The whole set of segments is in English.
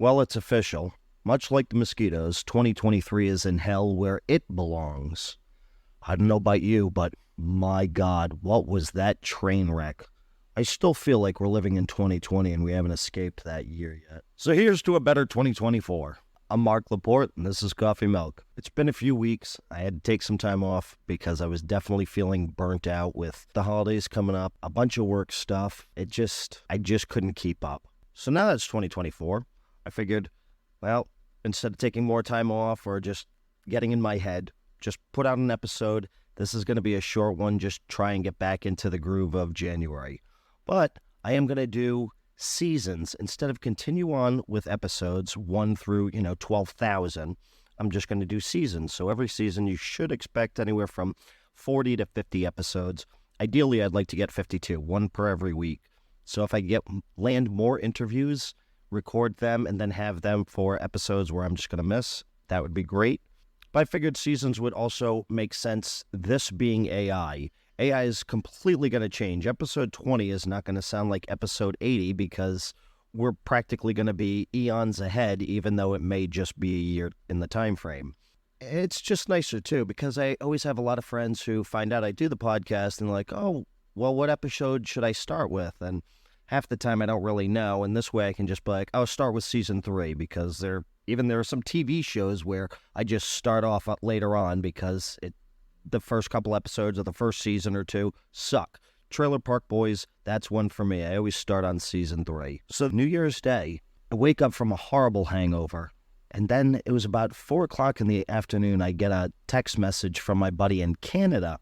Well, it's official. Much like the mosquitoes, 2023 is in hell where it belongs. I don't know about you, but my God, what was that train wreck? I still feel like we're living in 2020 and we haven't escaped that year yet. So here's to a better 2024. I'm Mark Laporte, and this is Coffee Milk. It's been a few weeks. I had to take some time off because I was definitely feeling burnt out with the holidays coming up, a bunch of work stuff. I just couldn't keep up. So now that's 2024. I figured, well, instead of taking more time off or just getting in my head, just put out an episode. This is going to be a short one, just try and get back into the groove of January. But I am going to do seasons. Instead of continue on with episodes 1 through, 12,000, I'm just going to do seasons. So every season you should expect anywhere from 40 to 50 episodes. Ideally, I'd like to get 52, one per every week. So if I land more interviews, record them, and then have them for episodes where I'm just going to miss, that would be great. But I figured seasons would also make sense, this being AI. AI is completely going to change. Episode 20 is not going to sound like episode 80 because we're practically going to be eons ahead, even though it may just be a year in the time frame. It's just nicer, too, because I always have a lot of friends who find out I do the podcast and like, oh, well, what episode should I start with? And half the time I don't really know, and this way I can just be like, oh, start with season 3, because there are some TV shows where I just start off later on because the first couple episodes of the first season or two suck. Trailer Park Boys, that's one for me. I always start on season 3. So New Year's Day, I wake up from a horrible hangover, and then it was about 4 o'clock in the afternoon, I get a text message from my buddy in Canada,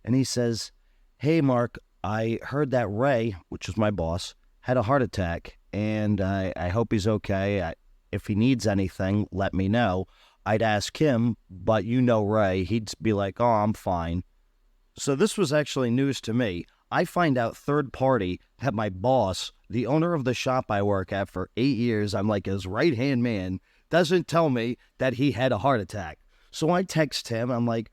and he says, hey, Mark, I heard that Ray, which is my boss, had a heart attack, and I hope he's okay. If he needs anything, let me know. I'd ask him, but Ray, he'd be like, oh, I'm fine. So this was actually news to me. I find out third party that my boss, the owner of the shop I work at for 8 years, I'm like his right-hand man, doesn't tell me that he had a heart attack. So I text him, I'm like,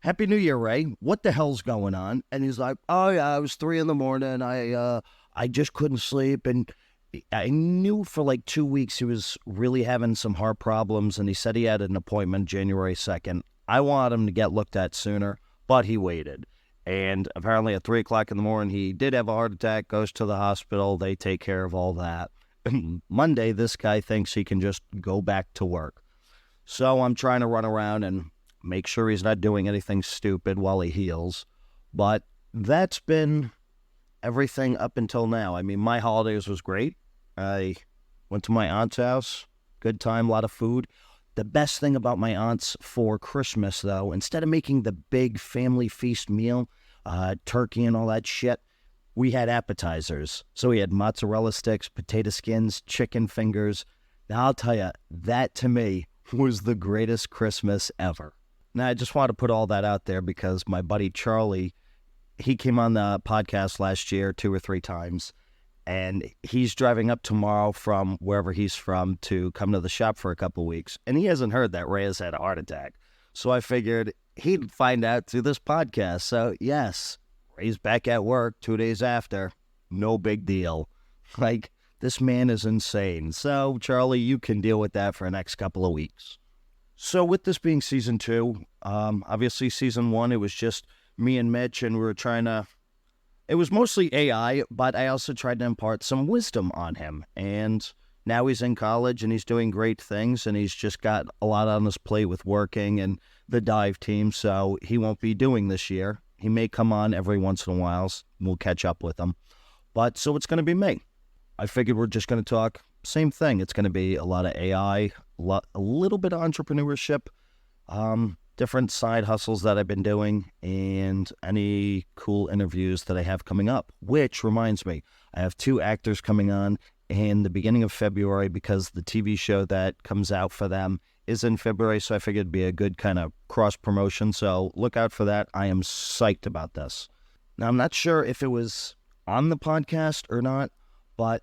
Happy New Year, Ray. What the hell's going on? And he's like, oh, yeah, it was 3 a.m. I just couldn't sleep. And I knew for like 2 weeks he was really having some heart problems, and he said he had an appointment January 2nd. I wanted him to get looked at sooner, but he waited. And apparently at 3 o'clock in the morning, he did have a heart attack, goes to the hospital. They take care of all that. Monday, this guy thinks he can just go back to work. So I'm trying to run around and make sure he's not doing anything stupid while he heals. But that's been everything up until now. I mean, my holidays was great. I went to my aunt's house. Good time, a lot of food. The best thing about my aunt's for Christmas, though, instead of making the big family feast meal, turkey and all that shit, we had appetizers. So we had mozzarella sticks, potato skins, chicken fingers. Now, I'll tell you, that to me was the greatest Christmas ever. Now, I just want to put all that out there because my buddy Charlie, he came on the podcast last year 2 or 3 times, and he's driving up tomorrow from wherever he's from to come to the shop for a couple weeks, and he hasn't heard that Ray has had a heart attack. So I figured he'd find out through this podcast. So, yes, Ray's back at work 2 days after. No big deal. Like, this man is insane. So, Charlie, you can deal with that for the next couple of weeks. So with this being season 2, obviously season 1, it was just me and Mitch, and we were it was mostly AI, but I also tried to impart some wisdom on him. And now he's in college and he's doing great things, and he's just got a lot on his plate with working and the dive team, so he won't be doing this year. He may come on every once in a while. We'll catch up with him. But so it's going to be me. I figured we're just going to talk same thing. It's going to be a lot of AI, a little bit of entrepreneurship, different side hustles that I've been doing, and any cool interviews that I have coming up. Which reminds me, I have 2 actors coming on in the beginning of February because the TV show that comes out for them is in February, so I figured it'd be a good kind of cross-promotion. So look out for that. I am psyched about this. Now, I'm not sure if it was on the podcast or not, but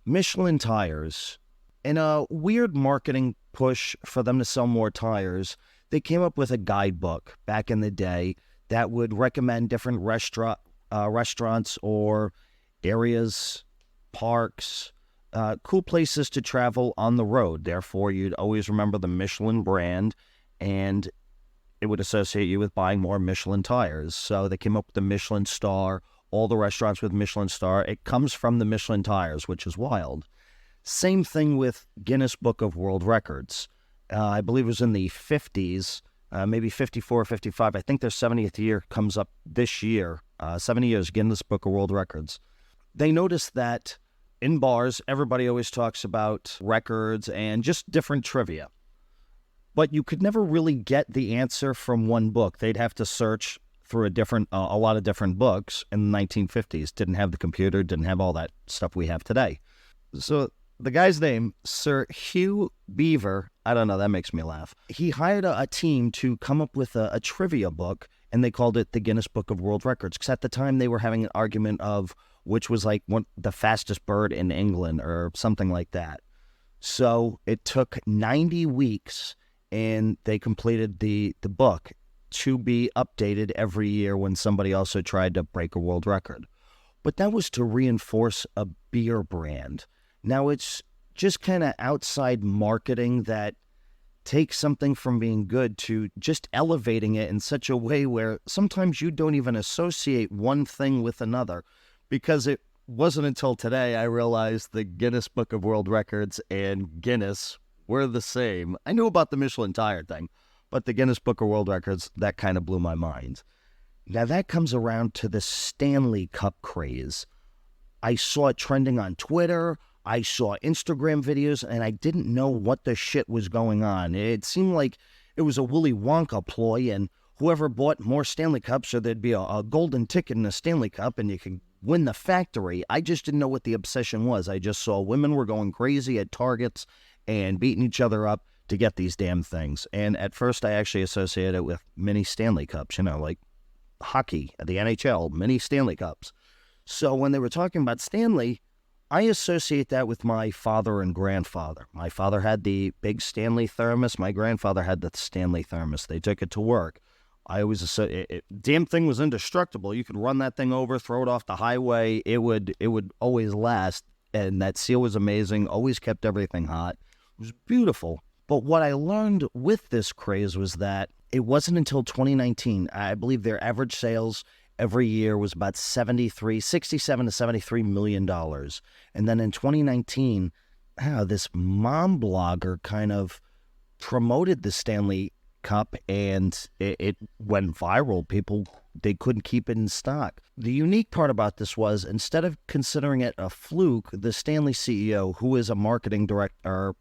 Michelin tires, in a weird marketing push for them to sell more tires, they came up with a guidebook back in the day that would recommend different restaurants or areas, parks, cool places to travel on the road. Therefore, you'd always remember the Michelin brand, and it would associate you with buying more Michelin tires. So they came up with the Michelin star, all the restaurants with Michelin star. It comes from the Michelin tires, which is wild. Same thing with Guinness Book of World Records. I believe it was in the 50s, maybe 54, 55. I think their 70th year comes up this year. 70 years, Guinness Book of World Records. They noticed that in bars, everybody always talks about records and just different trivia. But you could never really get the answer from one book. They'd have to search through a lot of different books in the 1950s. Didn't have the computer, didn't have all that stuff we have today. So the guy's name, Sir Hugh Beaver, I don't know, that makes me laugh. He hired a team to come up with a trivia book, and they called it the Guinness Book of World Records, because at the time they were having an argument of which was like the fastest bird in England or something like that. So it took 90 weeks, and they completed the book to be updated every year when somebody also tried to break a world record. But that was to reinforce a beer brand. Now it's just kind of outside marketing that takes something from being good to just elevating it in such a way where sometimes you don't even associate one thing with another. Because it wasn't until today I realized the Guinness Book of World Records and Guinness were the same. I knew about the Michelin tire thing, but the Guinness Book of World Records, that kind of blew my mind. Now that comes around to the Stanley Cup craze. I saw it trending on Twitter, I saw Instagram videos, and I didn't know what the shit was going on. It seemed like it was a Willy Wonka ploy, and whoever bought more Stanley Cups, so there'd be a golden ticket in a Stanley Cup, and you could win the factory. I just didn't know what the obsession was. I just saw women were going crazy at Targets and beating each other up to get these damn things. And at first I actually associated it with mini Stanley Cups, like hockey at the NHL, mini Stanley Cups. So when they were talking about Stanley, I associate that with my father and grandfather. My father had the big Stanley thermos. My grandfather had the Stanley thermos. They took it to work. I always associate damn thing was indestructible. You could run that thing over, throw it off the highway. It would always last. And that seal was amazing. Always kept everything hot. It was beautiful. But what I learned with this craze was that it wasn't until 2019. I believe their average sales every year was about 67 to $73 million. And then in 2019, this mom blogger kind of promoted the Stanley Cup, and it went viral. People, they couldn't keep it in stock. The unique part about this was, instead of considering it a fluke, the Stanley CEO, who is a marketing director,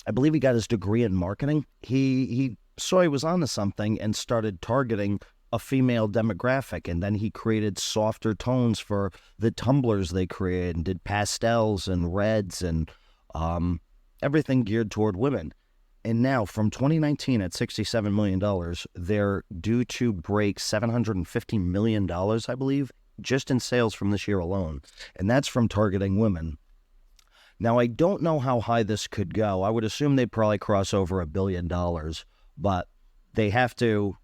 I believe he got his degree in marketing, he saw he was onto something and started targeting a female demographic, and then he created softer tones for the tumblers they created and did pastels and reds and everything geared toward women. And now, from 2019 at $67 million, they're due to break $750 million, I believe, just in sales from this year alone. And that's from targeting women. Now, I don't know how high this could go. I would assume they'd probably cross over $1 billion, but they have to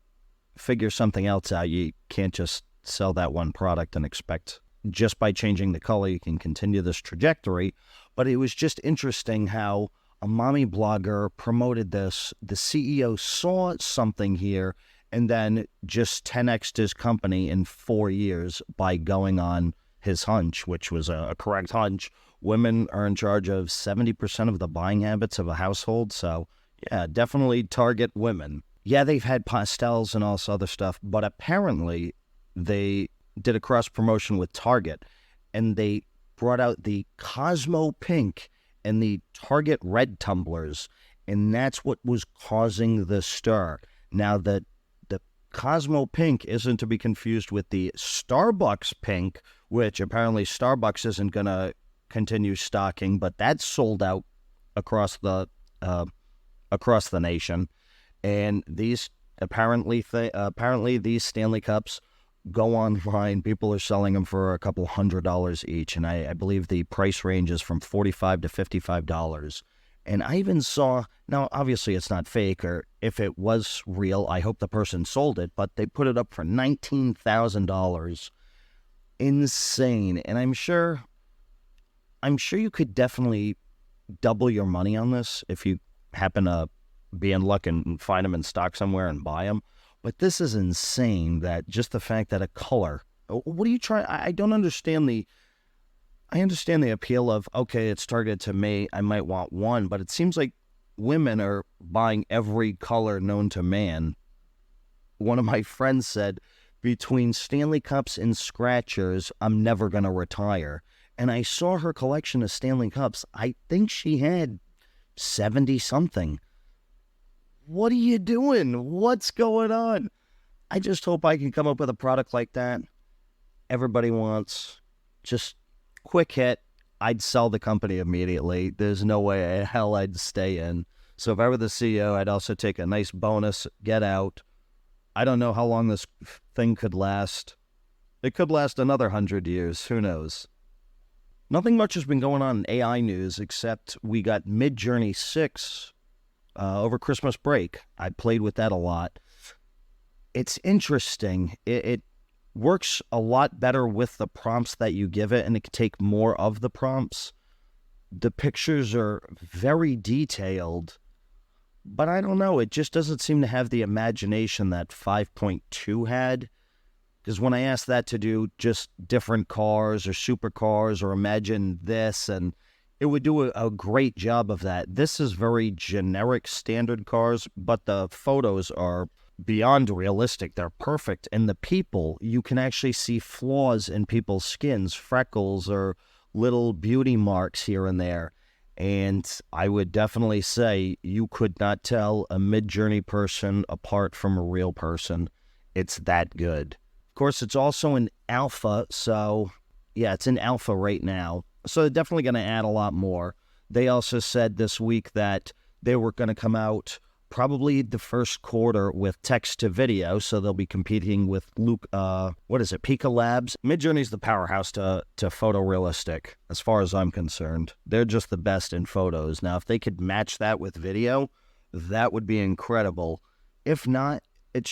figure something else out. You can't just sell that one product and expect just by changing the color you can continue this trajectory. But it was just interesting how a mommy blogger promoted this. The CEO saw something here and then just 10x'd his company in 4 years by going on his hunch, which was a correct hunch. Women are in charge of 70% of the buying habits of a household. So yeah, definitely target women. Yeah, they've had pastels and all this other stuff, but apparently they did a cross promotion with Target, and they brought out the Cosmo Pink and the Target Red tumblers, and that's what was causing the stir. Now, the Cosmo Pink isn't to be confused with the Starbucks Pink, which apparently Starbucks isn't going to continue stocking, but that's sold out across the nation. And these apparently these Stanley Cups go online. People are selling them for a couple $100 each, and I believe the price range is from $45 to $55. And I even saw, now obviously it's not fake, or if it was real, I hope the person sold it, but they put it up for $19,000. Insane. And I'm sure I'm sure you could definitely double your money on this if you happen to be in luck and find them in stock somewhere and buy them. But this is insane that just the fact that a color, what are you trying? I don't understand I understand the appeal of, okay, it's targeted to me, I might want one, but it seems like women are buying every color known to man. One of my friends said, between Stanley Cups and Scratchers, I'm never going to retire. And I saw her collection of Stanley Cups. I think she had 70-something. What are you doing? What's going on? I just hope I can come up with a product like that. Everybody wants. Just quick hit. I'd sell the company immediately. There's no way in hell I'd stay in. So if I were the CEO, I'd also take a nice bonus, get out. I don't know how long this thing could last. It could last another 100 years. Who knows? Nothing much has been going on in AI news except we got Midjourney 6 over Christmas break. I played with that a lot. It's interesting. It works a lot better with the prompts that you give it, and it can take more of the prompts. The pictures are very detailed, but I don't know. It just doesn't seem to have the imagination that 5.2 had. Because when I asked that to do just different cars or supercars or imagine this, and it would do a great job of that. This is very generic standard cars, but the photos are beyond realistic. They're perfect. And the people, you can actually see flaws in people's skins, freckles or little beauty marks here and there. And I would definitely say you could not tell a Midjourney person apart from a real person. It's that good. Of course, it's also in alpha, so yeah, it's in alpha right now. So they're definitely going to add a lot more. They also said this week that they were going to come out probably the first quarter with text to video, so they'll be competing with Pika Labs. Midjourney's the powerhouse to photorealistic, as far as I'm concerned. They're just the best in photos. Now, if they could match that with video, that would be incredible. If not, it's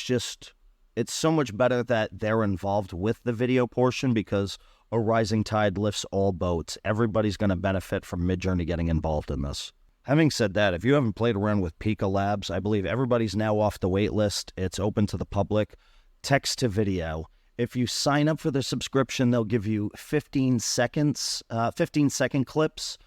so much better that they're involved with the video portion because a rising tide lifts all boats. Everybody's going to benefit from Midjourney getting involved in this. Having said that, if you haven't played around with Pika Labs, I believe everybody's now off the wait list. It's open to the public. Text to video. If you sign up for the subscription, they'll give you 15-second clips.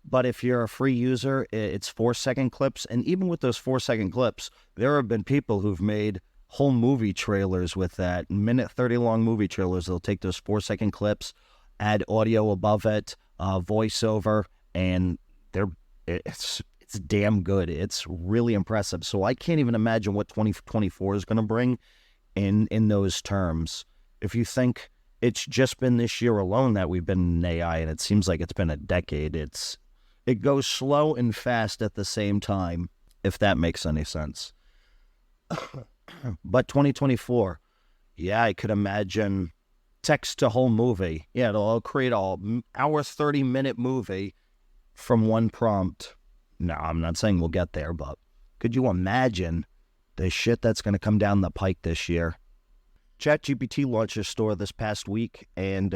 But if you're a free user, it's 4-second clips. And even with those 4-second clips, there have been people who've made whole movie trailers with that. Minute 30 long movie trailers. They'll take those 4-second clips, add audio above it, voiceover, and it's damn good. It's really impressive. So I can't even imagine what 2024 is going to bring in those terms. If you think it's just been this year alone that we've been in AI, and it seems like it's been a decade, it goes slow and fast at the same time, if that makes any sense. But 2024, yeah, I could imagine text to whole movie. Yeah, it'll create an hour, 30-minute movie from one prompt. No, I'm not saying we'll get there, but could you imagine the shit that's going to come down the pike this year? ChatGPT launched a store this past week, and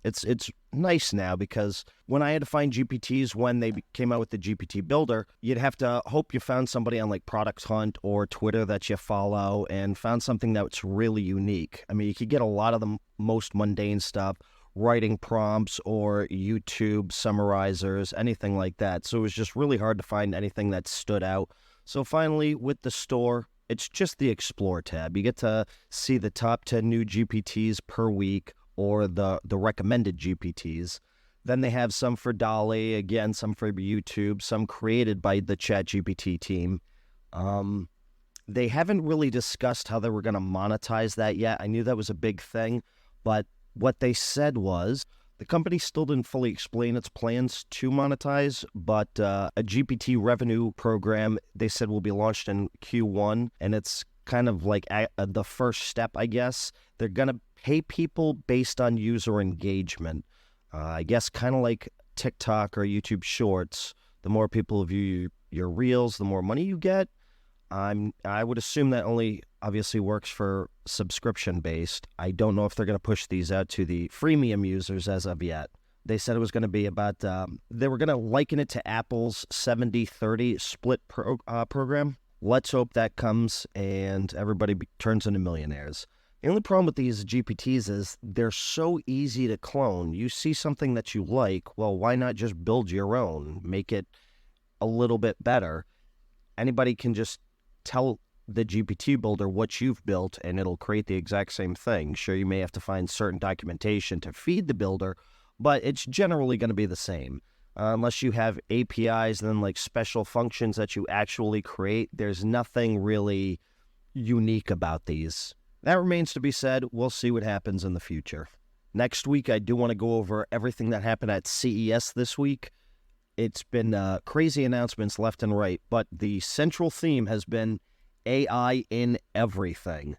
it's nice now because when I had to find GPTs when they came out with the GPT Builder, you'd have to hope you found somebody on like Product Hunt or Twitter that you follow and found something that's really unique. I mean, you could get a lot of the most mundane stuff, writing prompts or YouTube summarizers, anything like that. So it was just really hard to find anything that stood out. So finally, with the store, it's just the Explore tab. You get to see the top 10 new GPTs per week or the recommended GPTs. Then they have some for DALL-E, again, some for YouTube, some created by the ChatGPT team. They haven't really discussed how they were going to monetize that yet. I knew that was a big thing, but what they said was the company still didn't fully explain its plans to monetize, but a GPT revenue program, they said, will be launched in Q1, and it's kind of like the first step, I guess. They're going to pay people based on user engagement. I guess kind of like TikTok or YouTube Shorts. The more people view your reels, the more money you get. I would assume that only obviously works for subscription-based. I don't know if they're going to push these out to the freemium users as of yet. They said it was going to be about, they were going to liken it to Apple's 70-30 split program. Let's hope that comes and everybody turns into millionaires. The only problem with these GPTs is they're so easy to clone. You see something that you like, well, why not just build your own? Make it a little bit better. Anybody can just tell the GPT builder what you've built and it'll create the exact same thing. Sure, you may have to find certain documentation to feed the builder, but it's generally going to be the same. Unless you have APIs and then like special functions that you actually create, there's nothing really unique about these. That remains to be said. We'll see what happens in the future. Next week, I do want to go over everything that happened at CES this week. It's been crazy announcements left and right, but the central theme has been AI in everything.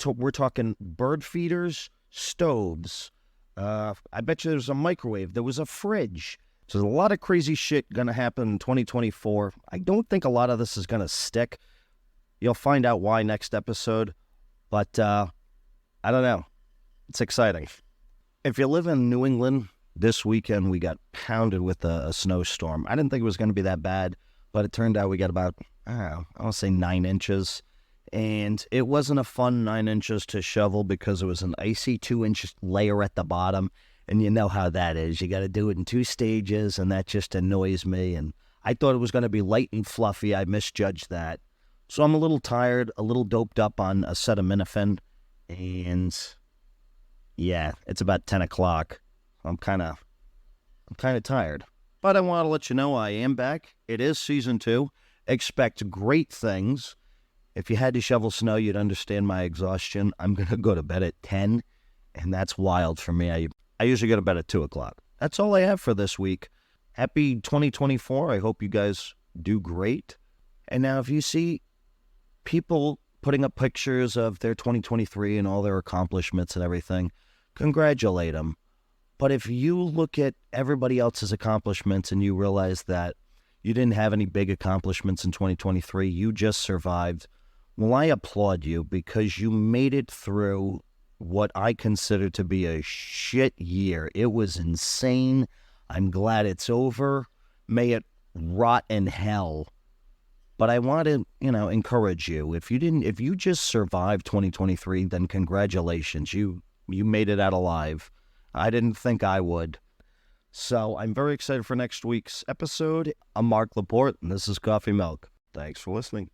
We're talking bird feeders, stoves. I bet you there's a microwave. There was a fridge. So there's a lot of crazy shit going to happen in 2024. I don't think a lot of this is going to stick. You'll find out why next episode. But I don't know. It's exciting. If you live in New England, this weekend we got pounded with a snowstorm. I didn't think it was going to be that bad, but it turned out we got about, I want to say 9 inches. And it wasn't a fun 9 inches to shovel because it was an icy 2-inch layer at the bottom. And you know how that is. You got to do it in 2 stages, and that just annoys me. And I thought it was going to be light and fluffy. I misjudged that. So I'm a little tired, a little doped up on acetaminophen, and yeah, it's about 10 o'clock. I'm kind of tired. But I want to let you know I am back. It is season 2. Expect great things. If you had to shovel snow, you'd understand my exhaustion. I'm going to go to bed at 10, and that's wild for me. I usually go to bed at 2 o'clock. That's all I have for this week. Happy 2024. I hope you guys do great. And now if you see people putting up pictures of their 2023 and all their accomplishments and everything, congratulate them. But if you look at everybody else's accomplishments and you realize that you didn't have any big accomplishments in 2023, you just survived, well, I applaud you because you made it through what I consider to be a shit year. It was insane. I'm glad it's over. May it rot in hell. But I want to, encourage you. If you just survived 2023, then congratulations. You made it out alive. I didn't think I would. So I'm very excited for next week's episode. I'm Mark Laporte, and this is Coffee Milk. Thanks for listening.